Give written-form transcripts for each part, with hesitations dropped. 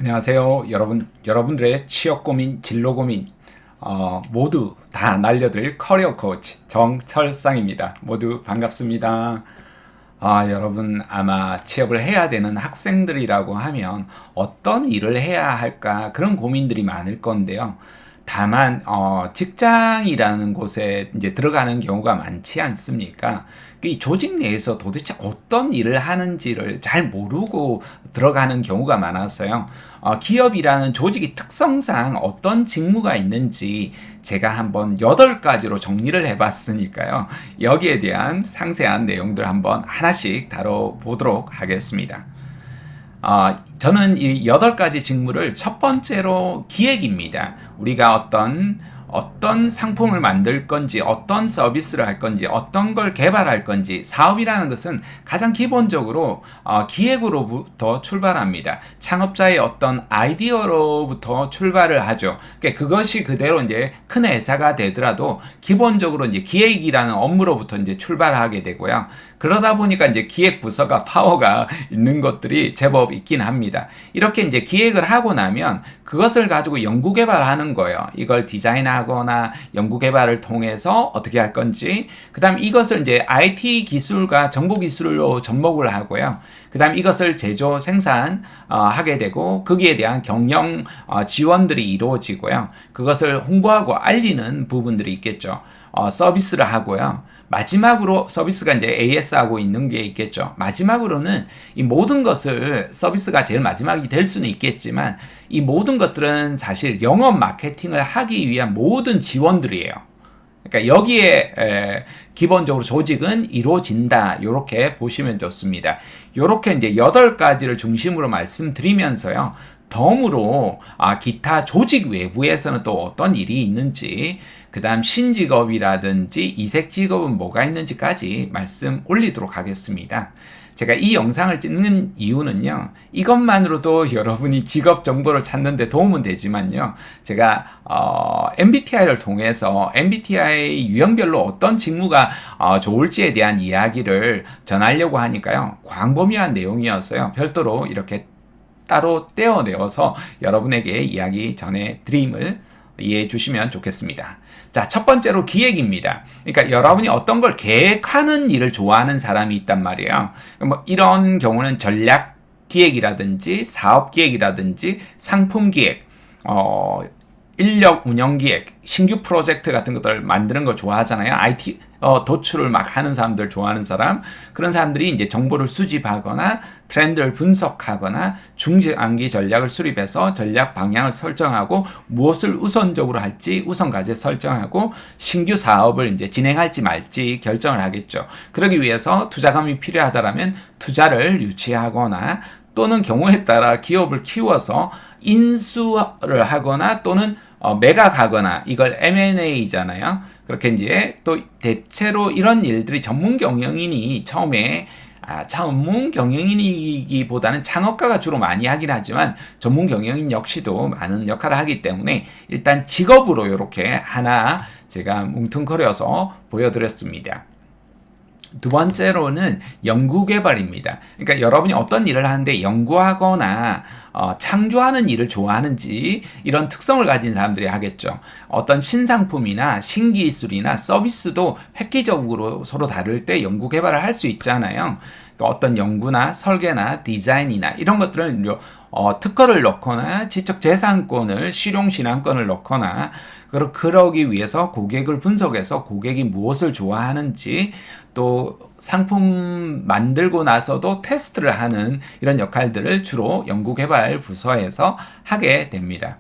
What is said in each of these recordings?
안녕하세요. 여러분들의 취업 고민, 진로 고민, 모두 다 날려드릴 커리어 코치 정철상입니다. 모두 반갑습니다. 여러분 아마 취업을 해야 되는 학생들이라고 하면 어떤 일을 해야 할까 그런 고민들이 많을 건데요. 다만 직장이라는 곳에 이제 들어가는 경우가 많지 않습니까? 이 조직 내에서 도대체 어떤 일을 하는지를 잘 모르고 들어가는 경우가 많아서요. 기업이라는 조직의 특성상 어떤 직무가 있는지 제가 한번 8가지로 정리를 해봤으니까요. 여기에 대한 상세한 내용들 한번 하나씩 다뤄보도록 하겠습니다. 저는 이 8가지 직무를 첫 번째로 기획입니다. 우리가 어떤 상품을 만들 건지, 어떤 서비스를 할 건지, 어떤 걸 개발할 건지, 사업이라는 것은 가장 기본적으로 기획으로부터 출발합니다. 창업자의 어떤 아이디어로부터 출발을 하죠. 그러니까 그것이 그대로 이제 큰 회사가 되더라도 기본적으로 이제 기획이라는 업무로부터 이제 출발하게 되고요. 그러다 보니까 이제 기획 부서가 파워가 있는 것들이 제법 있긴 합니다. 이렇게 이제 기획을 하고 나면 그것을 가지고 연구 개발하는 거예요. 이걸 디자인하거나 연구 개발을 통해서 어떻게 할 건지, 그다음 이것을 이제 IT 기술과 정보 기술로 접목을 하고요. 그다음 이것을 제조 생산 하게 되고 거기에 대한 경영 지원들이 이루어지고요. 그것을 홍보하고 알리는 부분들이 있겠죠. 서비스를 하고요. 마지막으로 서비스가 이제 AS하고 있는 게 있겠죠. 마지막으로는 이 모든 것을 서비스가 제일 마지막이 될 수는 있겠지만 이 모든 것들은 사실 영업 마케팅을 하기 위한 모든 지원들이에요. 그러니까 여기에 기본적으로 조직은 이루어진다. 이렇게 보시면 좋습니다. 이렇게 이제 8가지를 중심으로 말씀드리면서요. 덤으로 기타 조직 외부에서는 또 어떤 일이 있는지, 그 다음 신직업이라든지 이색 직업은 뭐가 있는지까지 말씀 올리도록 하겠습니다. 제가 이 영상을 찍는 이유는요, 이것만으로도 여러분이 직업 정보를 찾는 데 도움은 되지만요, 제가 MBTI를 통해서 MBTI 유형별로 어떤 직무가 좋을지에 대한 이야기를 전하려고 하니까요, 광범위한 내용이어서요, 별도로 이렇게 따로 떼어내어서 여러분에게 이야기 전해드림을 이해해 주시면 좋겠습니다. 자, 첫 번째로 기획입니다. 그러니까 여러분이 어떤 걸 계획하는 일을 좋아하는 사람이 있단 말이에요. 뭐 이런 경우는 전략 기획이라든지 사업 기획이라든지 상품 기획, 인력 운영 기획, 신규 프로젝트 같은 것들 만드는 거 좋아하잖아요. IT 도출을 막 하는 사람들 좋아하는 사람, 그런 사람들이 이제 정보를 수집하거나 트렌드를 분석하거나 중장기 전략을 수립해서 전략 방향을 설정하고 무엇을 우선적으로 할지 우선 과제 설정하고 신규 사업을 이제 진행할지 말지 결정을 하겠죠. 그러기 위해서 투자금이 필요하다라면 투자를 유치하거나 또는 경우에 따라 기업을 키워서 인수를 하거나 또는 매각하거나, 이걸 M&A잖아요. 그렇게 이제 또 대체로 이런 일들이 전문 경영인이 처음에 전문 경영인이기보다는 창업가가 주로 많이 하긴 하지만 전문 경영인 역시도 많은 역할을 하기 때문에 일단 직업으로 이렇게 하나 제가 뭉뚱그려서 보여드렸습니다. 두 번째로는 연구개발입니다. 그러니까 여러분이 어떤 일을 하는데 연구하거나 창조하는 일을 좋아하는지 이런 특성을 가진 사람들이 하겠죠. 어떤 신상품이나 신기술이나 서비스도 획기적으로 서로 다를 때 연구개발을 할 수 있잖아요. 그러니까 어떤 연구나 설계나 디자인이나 이런 것들은 특허를 넣거나 지적재산권을 실용신앙권을 넣거나 그러기 위해서 고객을 분석해서 고객이 무엇을 좋아하는지 또 상품 만들고 나서도 테스트를 하는 이런 역할들을 주로 연구개발 부서에서 하게 됩니다.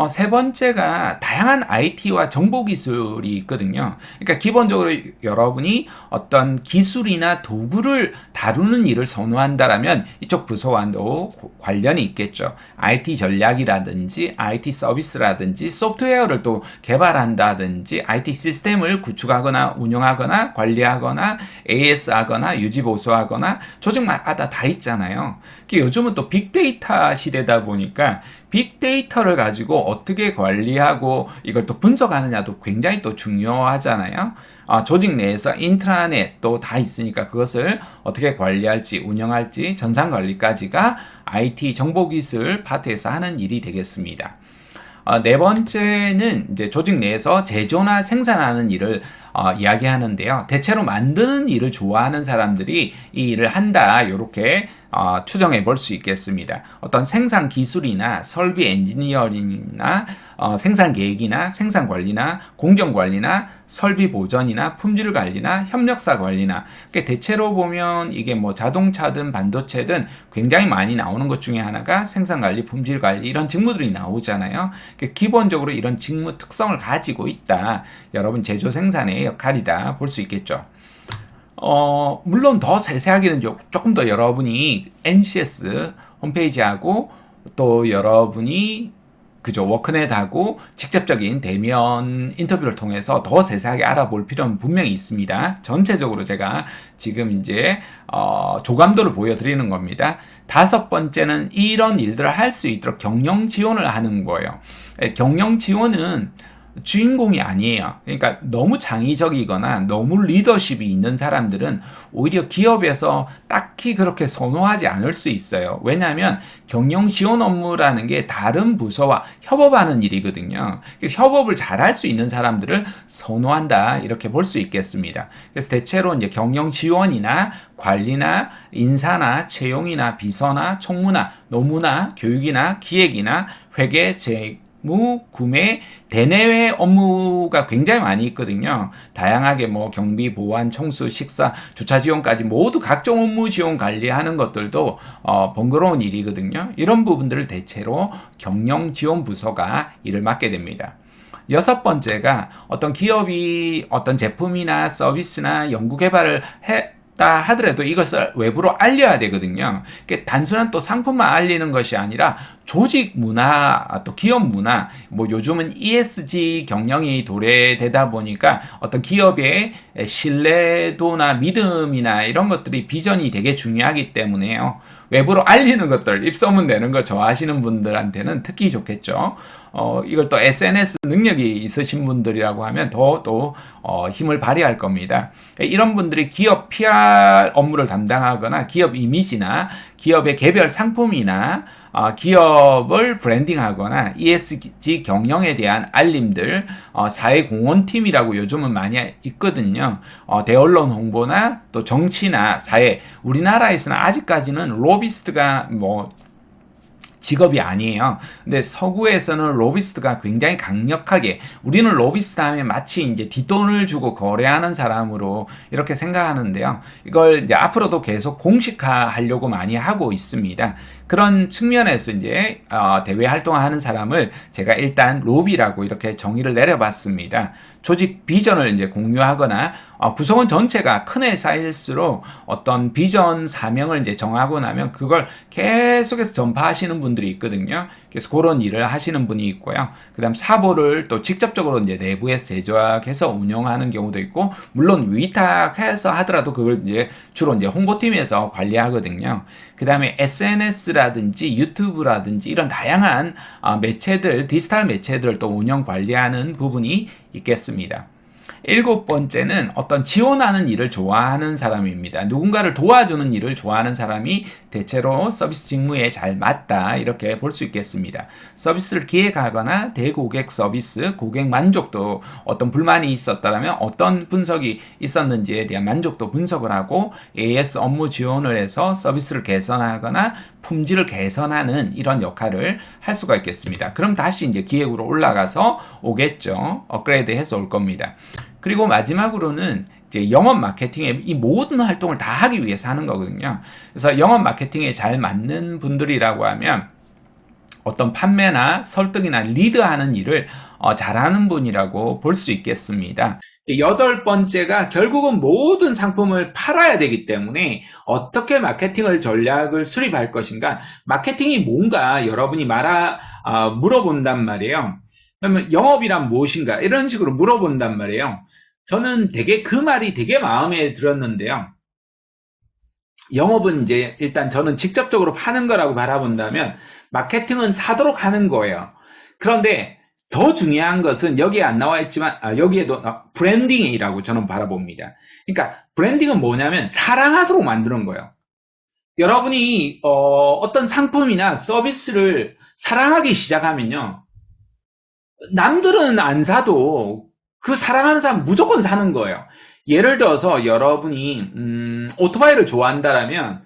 세 번째가 다양한 IT와 정보기술이 있거든요. 그러니까 기본적으로 여러분이 어떤 기술이나 도구를 다루는 일을 선호한다라면 이쪽 부서와도 관련이 있겠죠. IT 전략이라든지 IT 서비스라든지 소프트웨어를 또 개발한다든지 IT 시스템을 구축하거나 운영하거나 관리하거나 AS하거나 유지보수하거나 조직마다 다 있잖아요. 요즘은 또 빅데이터 시대다 보니까 빅데이터를 가지고 어떻게 관리하고 이걸 또 분석하느냐도 굉장히 또 중요하잖아요. 조직 내에서 인트라넷도 다 있으니까 그것을 어떻게 관리할지 운영할지 전산관리까지가 IT 정보기술 파트에서 하는 일이 되겠습니다. 네 번째는 이제 조직 내에서 제조나 생산하는 일을 이야기하는데요. 대체로 만드는 일을 좋아하는 사람들이 이 일을 한다. 이렇게 추정해 볼 수 있겠습니다. 어떤 생산 기술이나 설비 엔지니어링이나 생산 계획이나 생산 관리나 공정 관리나 설비 보전이나 품질 관리나 협력사 관리나 대체로 보면 이게 뭐 자동차든 반도체든 굉장히 많이 나오는 것 중에 하나가 생산 관리, 품질 관리 이런 직무들이 나오잖아요. 기본적으로 이런 직무 특성을 가지고 있다. 여러분 제조 생산의 역할이다 볼 수 있겠죠. 물론 더 세세하게는 조금 더 여러분이 NCS 홈페이지하고 또 여러분이 그죠 워크넷하고 직접적인 대면 인터뷰를 통해서 더 세세하게 알아볼 필요는 분명히 있습니다. 전체적으로 제가 지금 이제 조감도를 보여드리는 겁니다. 다섯 번째는 이런 일들을 할 수 있도록 경영 지원을 하는 거예요. 경영 지원은 주인공이 아니에요. 그러니까 너무 창의적이거나 너무 리더십이 있는 사람들은 오히려 기업에서 딱히 그렇게 선호하지 않을 수 있어요. 왜냐하면 경영 지원 업무라는 게 다른 부서와 협업하는 일이거든요. 그래서 협업을 잘할 수 있는 사람들을 선호한다 이렇게 볼 수 있겠습니다. 그래서 대체로 이제 경영 지원이나 관리나 인사나 채용이나 비서나 총무나 노무나 교육이나 기획이나 회계, 구매, 대내외 업무가 굉장히 많이 있거든요. 다양하게 뭐 경비, 보안, 청수, 식사, 주차 지원까지 모두 각종 업무 지원 관리하는 것들도 번거로운 일이거든요. 이런 부분들을 대체로 경영 지원 부서가 일을 맡게 됩니다. 여섯 번째가 어떤 기업이 어떤 제품이나 서비스나 연구 개발을 하더라도 이것을 외부로 알려야 되거든요. 단순한 또 상품만 알리는 것이 아니라 조직 문화, 또 기업 문화, 뭐 요즘은 ESG 경영이 도래되다 보니까 어떤 기업의 신뢰도나 믿음이나 이런 것들이 비전이 되게 중요하기 때문에요. 외부로 알리는 것들, 입소문 내는 거 좋아하시는 분들한테는 특히 좋겠죠. 이걸 또 SNS 능력이 있으신 분들이라고 하면 더 힘을 발휘할 겁니다. 이런 분들이 기업 PR 업무를 담당하거나 기업 이미지나 기업의 개별 상품이나 기업을 브랜딩하거나 ESG 경영에 대한 알림들, 사회공헌팀이라고 요즘은 많이 있거든요. 대언론 홍보나 또 정치나 사회, 우리나라에서는 아직까지는 로비스트가 뭐 직업이 아니에요. 근데 서구에서는 로비스트가 굉장히 강력하게 우리는 로비스트 하면 마치 이제 뒷돈을 주고 거래하는 사람으로 이렇게 생각하는데요. 이걸 이제 앞으로도 계속 공식화하려고 많이 하고 있습니다. 그런 측면에서 이제 대외 활동하는 사람을 제가 일단 로비라고 이렇게 정의를 내려봤습니다. 조직 비전을 이제 공유하거나 구성원 전체가 큰 회사일수록 어떤 비전 사명을 이제 정하고 나면 그걸 계속해서 전파하시는 분들이 있거든요. 그래서 그런 일을 하시는 분이 있고요. 그다음 사보를 또 직접적으로 이제 내부에서 제작해서 운영하는 경우도 있고, 물론 위탁해서 하더라도 그걸 이제 주로 이제 홍보팀에서 관리하거든요. 그다음에 SNS라든지 유튜브라든지 이런 다양한 매체들, 디지털 매체들을 또 운영 관리하는 부분이 있겠습니다. 일곱 번째는 어떤 지원하는 일을 좋아하는 사람입니다. 누군가를 도와주는 일을 좋아하는 사람이 대체로 서비스 직무에 잘 맞다 이렇게 볼 수 있겠습니다. 서비스를 기획하거나 대고객 서비스, 고객 만족도 어떤 불만이 있었다면 어떤 분석이 있었는지에 대한 만족도 분석을 하고 AS 업무 지원을 해서 서비스를 개선하거나 품질을 개선하는 이런 역할을 할 수가 있겠습니다. 그럼 다시 이제 기획으로 올라가서 오겠죠. 업그레이드해서 올 겁니다. 그리고 마지막으로는 이제 영업 마케팅의 이 모든 활동을 다 하기 위해서 하는 거거든요. 그래서 영업 마케팅에 잘 맞는 분들이라고 하면 어떤 판매나 설득이나 리드하는 일을 잘하는 분이라고 볼 수 있겠습니다. 여덟 번째가 결국은 모든 상품을 팔아야 되기 때문에 어떻게 마케팅을 전략을 수립할 것인가, 마케팅이 뭔가 여러분이 물어본단 말이에요. 그러면 영업이란 무엇인가 이런 식으로 물어본단 말이에요. 저는 그 말이 되게 마음에 들었는데요. 영업은 이제 일단 저는 직접적으로 파는 거라고 바라본다면 마케팅은 사도록 하는 거예요. 그런데 더 중요한 것은 여기에 안 나와 있지만 여기에도 브랜딩이라고 저는 바라봅니다. 그러니까 브랜딩은 뭐냐면 사랑하도록 만드는 거예요. 여러분이 어떤 상품이나 서비스를 사랑하기 시작하면요. 남들은 안 사도 그 사랑하는 사람 무조건 사는 거예요. 예를 들어서 여러분이 오토바이를 좋아한다라면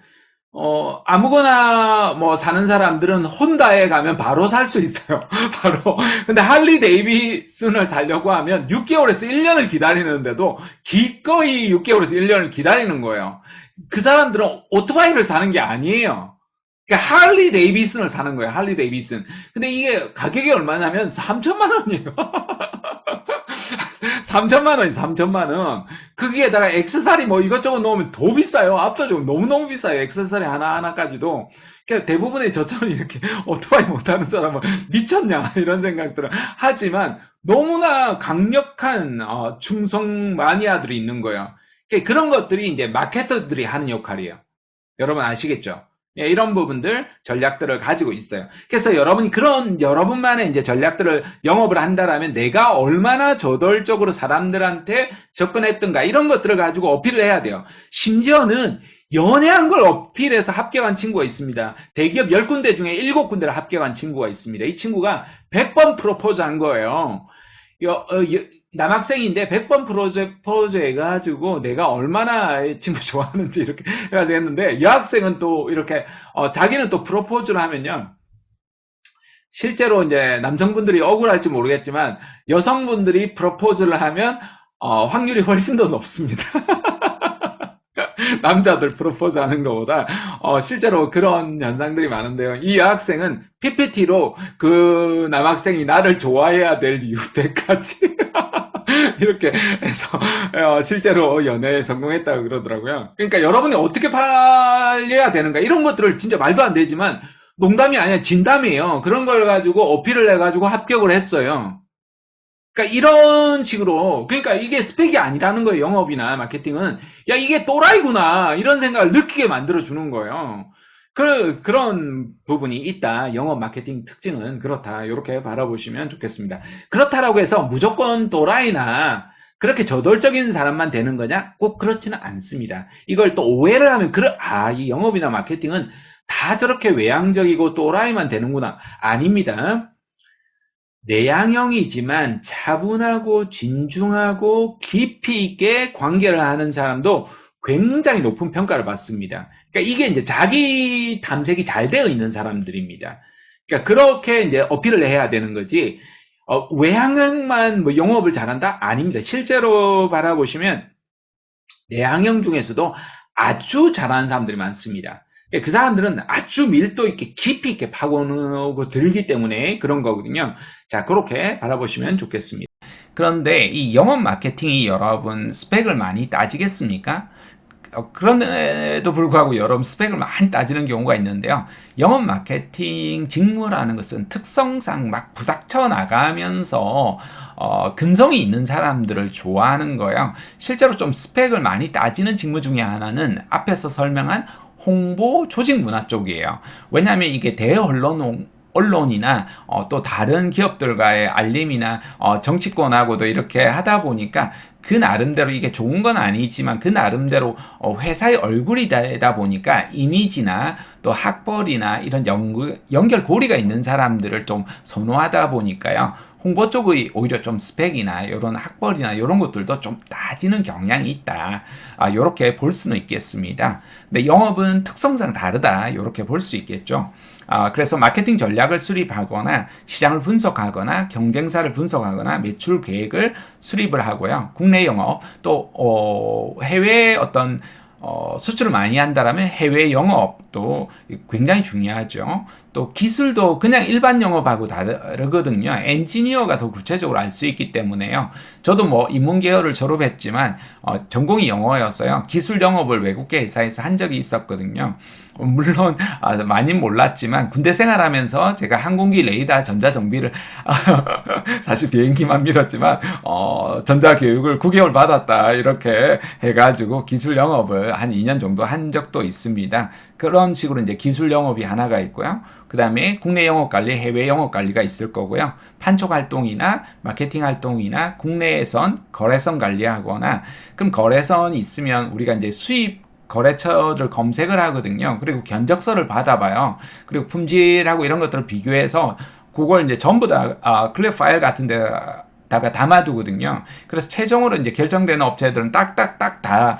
아무거나 뭐 사는 사람들은 혼다에 가면 바로 살 수 있어요. 바로. 근데 할리 데이비슨을 사려고 하면 6개월에서 1년을 기다리는데도 기꺼이 6개월에서 1년을 기다리는 거예요. 그 사람들은 오토바이를 사는 게 아니에요. 그러니까 할리 데이비슨을 사는 거예요. 할리 데이비슨. 근데 이게 가격이 얼마냐면 3천만 원이에요. 3천만 원이 3천만 원. 거기에다가 액세서리 뭐 이것저것 넣으면 더 비싸요. 압도적으로 너무너무 비싸요. 액세서리 하나하나까지도. 그러니까 대부분의 저처럼 이렇게 오토바이 못하는 사람은 미쳤냐 이런 생각들을 하지만 너무나 강력한 충성 마니아들이 있는 거예요. 그러니까 그런 것들이 이제 마케터들이 하는 역할이에요. 여러분 아시겠죠? 예, 이런 부분들, 전략들을 가지고 있어요. 그래서 여러분이 그런 여러분만의 이제 전략들을 영업을 한다라면 내가 얼마나 저돌적으로 사람들한테 접근했던가 이런 것들을 가지고 어필을 해야 돼요. 심지어는 연애한 걸 어필해서 합격한 친구가 있습니다. 대기업 10군데 중에 7군데를 합격한 친구가 있습니다. 이 친구가 100번 프로포즈 한 거예요. 남학생인데 100번 프로포즈 해가지고 내가 얼마나 이 친구 좋아하는지 이렇게 해가지고 했는데 여학생은 또 이렇게 자기는 또 프로포즈를 하면요 실제로 이제 남성분들이 억울할지 모르겠지만 여성분들이 프로포즈를 하면 확률이 훨씬 더 높습니다. 남자들 프로포즈 하는 것보다 실제로 그런 현상들이 많은데요. 이 여학생은 PPT로 그 남학생이 나를 좋아해야 될 이유 100가지 이렇게 해서 실제로 연애에 성공했다고 그러더라고요. 그러니까 여러분이 어떻게 팔려야 되는가 이런 것들을 진짜 말도 안 되지만 농담이 아니라 진담이에요. 그런 걸 가지고 어필을 해가지고 합격을 했어요. 그러니까 이런 식으로 그러니까 이게 스펙이 아니라는 거예요. 영업이나 마케팅은 야 이게 또라이구나 이런 생각을 느끼게 만들어 주는 거예요. 그런 부분이 있다. 영업 마케팅 특징은 그렇다. 이렇게 바라보시면 좋겠습니다. 그렇다라고 해서 무조건 또라이나 그렇게 저돌적인 사람만 되는 거냐? 꼭 그렇지는 않습니다. 이걸 또 오해를 하면 이 영업이나 마케팅은 다 저렇게 외향적이고 또라이만 되는구나. 아닙니다. 내향형이지만 차분하고 진중하고 깊이 있게 관계를 하는 사람도 굉장히 높은 평가를 받습니다. 그러니까 이게 이제 자기 탐색이 잘 되어 있는 사람들입니다. 그러니까 그렇게 이제 어필을 해야 되는 거지. 외향형만 뭐 영업을 잘한다? 아닙니다. 실제로 바라보시면 내향형 중에서도 아주 잘하는 사람들이 많습니다. 그 사람들은 아주 밀도 있게 깊이 있게 파고들고 들기 때문에 그런 거거든요. 자, 그렇게 바라보시면 좋겠습니다. 그런데 이 영업 마케팅이 여러분 스펙을 많이 따지겠습니까? 그런데도 불구하고 여러분 스펙을 많이 따지는 경우가 있는데요. 영업 마케팅 직무라는 것은 특성상 막 부닥쳐 나가면서 근성이 있는 사람들을 좋아하는 거예요. 실제로 좀 스펙을 많이 따지는 직무 중에 하나는 앞에서 설명한 홍보 조직 문화 쪽이에요. 왜냐하면 이게 언론이나 또 다른 기업들과의 알림이나 정치권하고도 이렇게 하다 보니까 그 나름대로 이게 좋은 건 아니지만 그 나름대로 회사의 얼굴이 되다 보니까 이미지나 또 학벌이나 이런 연결고리가 있는 사람들을 좀 선호하다 보니까요. 홍보 쪽의 오히려 좀 스펙이나 이런 학벌이나 이런 것들도 좀 따지는 경향이 있다. 이렇게 볼 수는 있겠습니다. 근데 영업은 특성상 다르다. 이렇게 볼 수 있겠죠. 그래서 마케팅 전략을 수립하거나 시장을 분석하거나 경쟁사를 분석하거나 매출 계획을 수립을 하고요. 국내 영업 또 해외 어떤 수출을 많이 한다라면 해외 영업도 굉장히 중요하죠. 또 기술도 그냥 일반 영업하고 다르거든요. 엔지니어가 더 구체적으로 알 수 있기 때문에요. 저도 뭐 인문계열을 졸업했지만 전공이 영어였어요. 기술 영업을 외국계 회사에서 한 적이 있었거든요. 물론 많이는 몰랐지만 군대 생활하면서 제가 항공기 레이더 전자정비를 사실 비행기만 밀었지만 전자교육을 9개월 받았다 이렇게 해가지고 기술 영업을 한 2년 정도 한 적도 있습니다. 그런 식으로 이제 기술 영업이 하나가 있고요. 그 다음에 국내 영업 관리, 해외 영업 관리가 있을 거고요. 판촉 활동이나 마케팅 활동이나 국내에선 거래선 관리하거나 그럼 거래선이 있으면 우리가 이제 수입 거래처를 검색을 하거든요. 그리고 견적서를 받아봐요. 그리고 품질하고 이런 것들을 비교해서 그걸 이제 전부 다 클리어 파일 같은 데다가 담아두거든요. 그래서 최종으로 이제 결정되는 업체들은 딱딱딱 다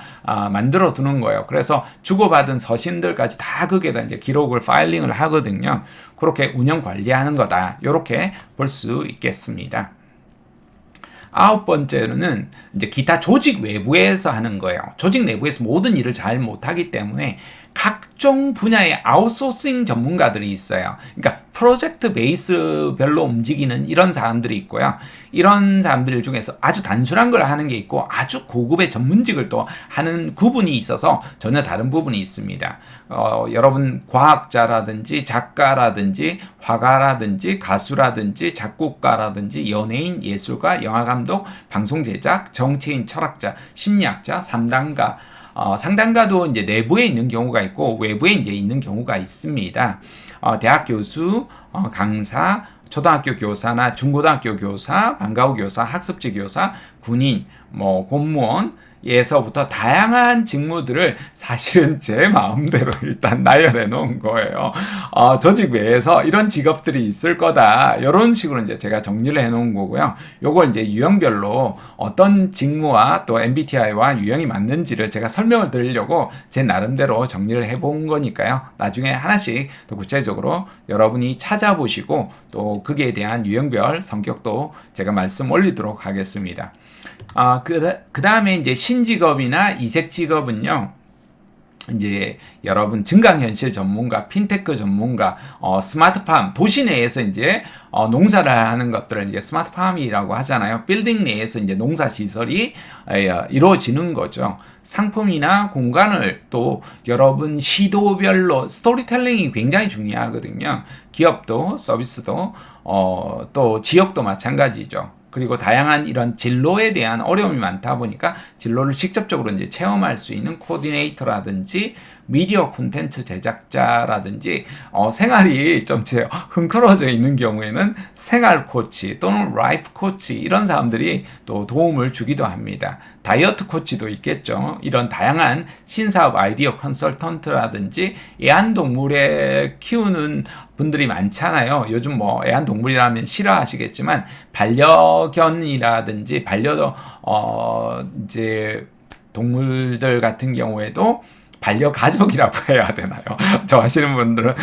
만들어 두는 거예요. 그래서 주고받은 서신들까지 다 거기에다 이제 기록을 파일링을 하거든요. 그렇게 운영 관리하는 거다. 이렇게 볼 수 있겠습니다. 아홉 번째로는 이제 기타 조직 외부에서 하는 거예요. 조직 내부에서 모든 일을 잘 못하기 때문에 각종 분야의 아웃소싱 전문가들이 있어요. 그러니까 프로젝트 베이스별로 움직이는 이런 사람들이 있고요. 이런 사람들 중에서 아주 단순한 걸 하는 게 있고 아주 고급의 전문직을 또 하는 구분이 있어서 전혀 다른 부분이 있습니다. 여러분 과학자라든지 작가라든지 화가라든지 가수라든지 작곡가라든지 연예인, 예술가, 영화감독, 방송제작, 정치인, 철학자, 심리학자, 상담가 상담가도 이제 내부에 있는 경우가 있고 외부에 이제 있는 경우가 있습니다. 대학 교수, 강사, 초등학교 교사나 중고등학교 교사, 방과후 교사, 학습지 교사, 군인, 공무원, 에서부터 다양한 직무들을 사실은 제 마음대로 일단 나열해 놓은 거예요. 조직 외에서 이런 직업들이 있을 거다. 이런 식으로 이제 제가 정리를 해 놓은 거고요. 요걸 이제 유형별로 어떤 직무와 또 MBTI와 유형이 맞는지를 제가 설명을 드리려고 제 나름대로 정리를 해 본 거니까요. 나중에 하나씩 더 구체적으로 여러분이 찾아보시고 또 거기에 대한 유형별 성격도 제가 말씀 올리도록 하겠습니다. 그 다음에 이제 신직업이나 이색 직업은요, 이제 여러분 증강현실 전문가, 핀테크 전문가, 스마트팜, 도시 내에서 이제 농사를 하는 것들을 이제 스마트팜이라고 하잖아요. 빌딩 내에서 이제 농사 시설이 이루어지는 거죠. 상품이나 공간을 또 여러분 시도별로 스토리텔링이 굉장히 중요하거든요. 기업도 서비스도 또 지역도 마찬가지죠. 그리고 다양한 이런 진로에 대한 어려움이 많다 보니까 진로를 직접적으로 이제 체험할 수 있는 코디네이터라든지 미디어 콘텐츠 제작자라든지 생활이 좀 흥크러져 있는 경우에는 생활 코치 또는 라이프 코치 이런 사람들이 또 도움을 주기도 합니다. 다이어트 코치도 있겠죠. 이런 다양한 신사업 아이디어 컨설턴트라든지 애완동물에 키우는 분들이 많잖아요. 요즘 애완동물이라면 싫어하시겠지만 반려견이라든지 이제 동물들 같은 경우에도 반려가족이라고 해야 되나요? 저 하시는 분들은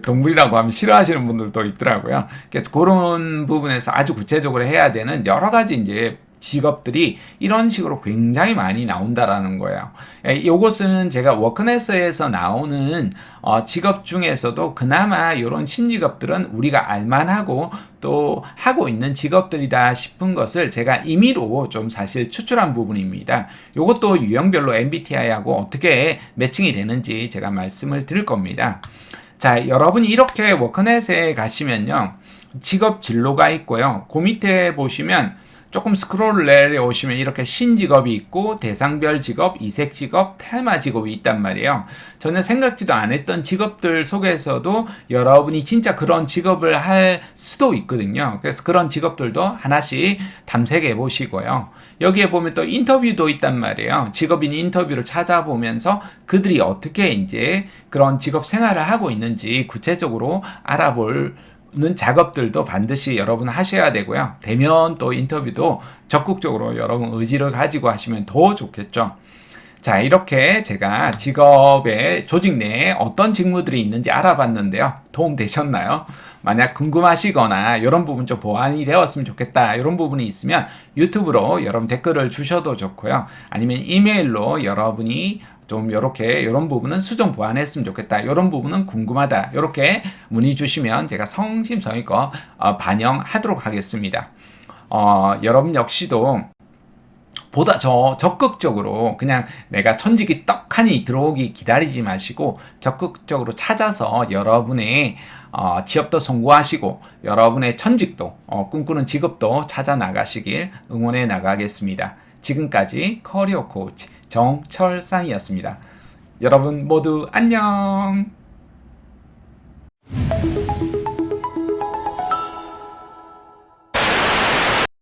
동물이라고 하면 싫어하시는 분들도 있더라고요. 그래서 그런 부분에서 아주 구체적으로 해야 되는 여러 가지 이제 직업들이 이런 식으로 굉장히 많이 나온다라는 거예요. 이것은 제가 워크넷에서 나오는 직업 중에서도 그나마 이런 신직업들은 우리가 알만하고 또 하고 있는 직업들이다 싶은 것을 제가 임의로 좀 사실 추출한 부분입니다. 이것도 유형별로 MBTI하고 어떻게 매칭이 되는지 제가 말씀을 드릴 겁니다. 자, 여러분이 이렇게 워크넷에 가시면요, 직업 진로가 있고요. 그 밑에 보시면 조금 스크롤을 내려오시면 이렇게 신직업이 있고 대상별 직업, 이색 직업, 테마 직업이 있단 말이에요. 전혀 생각지도 않았던 직업들 속에서도 여러분이 진짜 그런 직업을 할 수도 있거든요. 그래서 그런 직업들도 하나씩 탐색해 보시고요. 여기에 보면 또 인터뷰도 있단 말이에요. 직업인 인터뷰를 찾아보면서 그들이 어떻게 이제 그런 직업 생활을 하고 있는지 구체적으로 알아볼 작업들도 반드시 여러분 하셔야 되고요. 대면 또 인터뷰도 적극적으로 여러분 의지를 가지고 하시면 더 좋겠죠. 자, 이렇게 제가 직업의 조직 내에 어떤 직무들이 있는지 알아봤는데요. 도움 되셨나요? 만약 궁금하시거나 이런 부분 좀 보완이 되었으면 좋겠다 이런 부분이 있으면 유튜브로 여러분 댓글을 주셔도 좋고요. 아니면 이메일로 여러분이 좀 이런 부분은 수정 보완했으면 좋겠다. 이런 부분은 궁금하다. 이렇게 문의 주시면 제가 성심성의껏 반영하도록 하겠습니다. 여러분 역시도 보다 적극적으로 그냥 내가 천직이 떡하니 들어오기 기다리지 마시고 적극적으로 찾아서 여러분의 취업도 성공하시고 여러분의 천직도 꿈꾸는 직업도 찾아 나가시길 응원해 나가겠습니다. 지금까지 커리어 코치 정철상이었습니다. 여러분 모두 안녕.